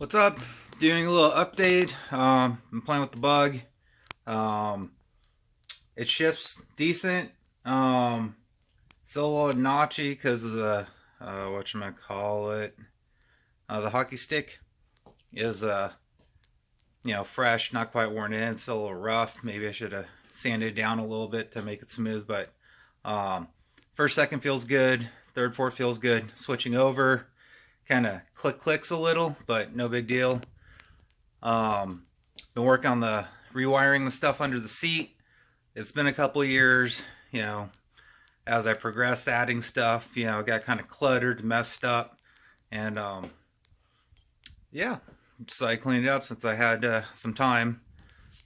What's up? Doing a little update. I'm playing with the bug. It shifts decent. Still a little notchy because of the whatchamacallit. The hockey stick is fresh, not quite worn in, still a little rough. Maybe I should have sanded it down a little bit to make it smooth, but first, second feels good. Third, fourth feels good. Switching over kind of clicks a little, but no big deal. Been working on the rewiring the stuff under the seat. It's been a couple years, as I progressed adding stuff, it got kind of cluttered, messed up, and so I cleaned it up since I had some time.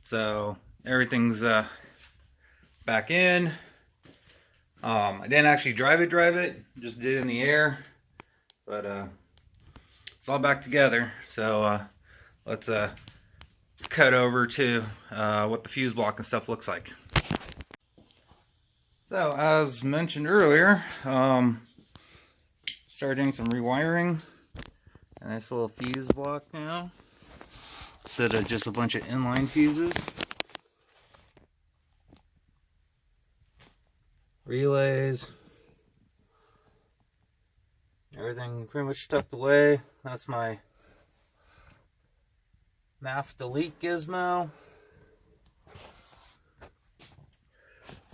So everything's back in. I didn't actually drive it, just did it in the air, but it's all back together. So let's cut over to what the fuse block and stuff looks like. So as mentioned earlier, started doing some rewiring. A nice little fuse block now, instead of just a bunch of inline fuses. Relays, everything pretty much tucked away. That's my MAF delete gizmo.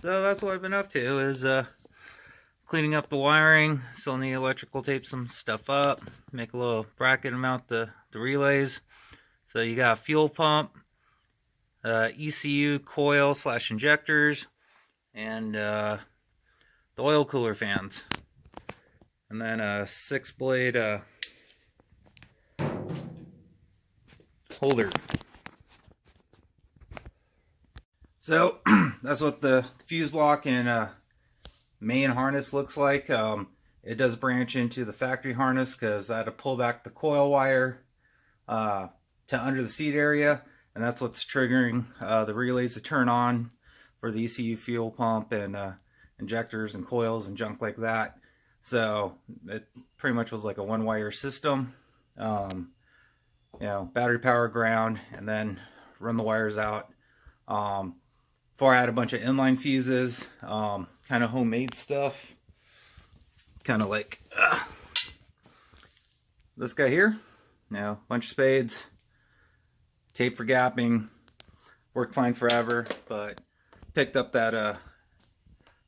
So that's what I've been up to, is cleaning up the wiring. Still need electrical tape some stuff up, make a little bracket and mount the relays. So you got a fuel pump, ECU coil / injectors, and the oil cooler fans, and then a 6-blade holder. So that's what the fuse block and main harness looks like. It does branch into the factory harness because I had to pull back the coil wire to under the seat area, and that's what's triggering the relays to turn on for the ECU fuel pump and injectors and coils and junk like that. So it pretty much was like a one-wire system. Battery power, ground, and then run the wires out. Before I had a bunch of inline fuses, kind of homemade stuff, kind of like this guy here. Bunch of spades, tape for gapping, worked fine forever, but picked up that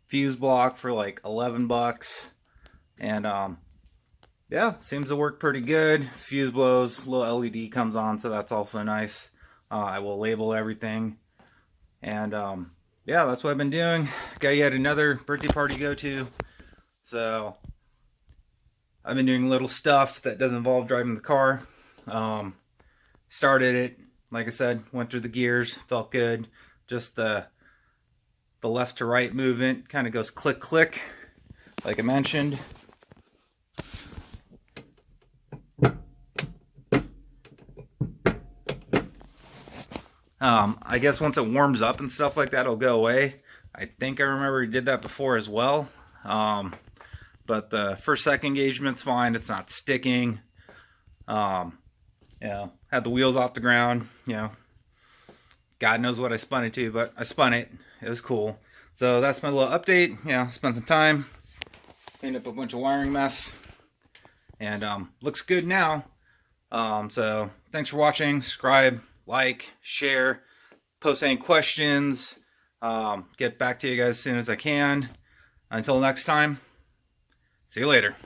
fuse block for like 11 bucks, and seems to work pretty good. Fuse blows, little LED comes on, so that's also nice. I will label everything, and that's what I've been doing. Got yet another birthday party to go to, so I've been doing little stuff that doesn't involve driving the car. Started it, like I said, went through the gears, felt good. Just the left to right movement kind of goes click click, like I mentioned. I guess once it warms up and stuff like that, it'll go away. I think I remember he did that before as well. But the first second engagement's fine. It's not sticking. Had the wheels off the ground. God knows what I spun it to, but I spun it. It was cool. So that's my little update. Spent some time, cleaned up a bunch of wiring mess, and looks good now. So thanks for watching. Subscribe, like, share, post any questions. Get back to you guys as soon as I can. Until next time, see you later.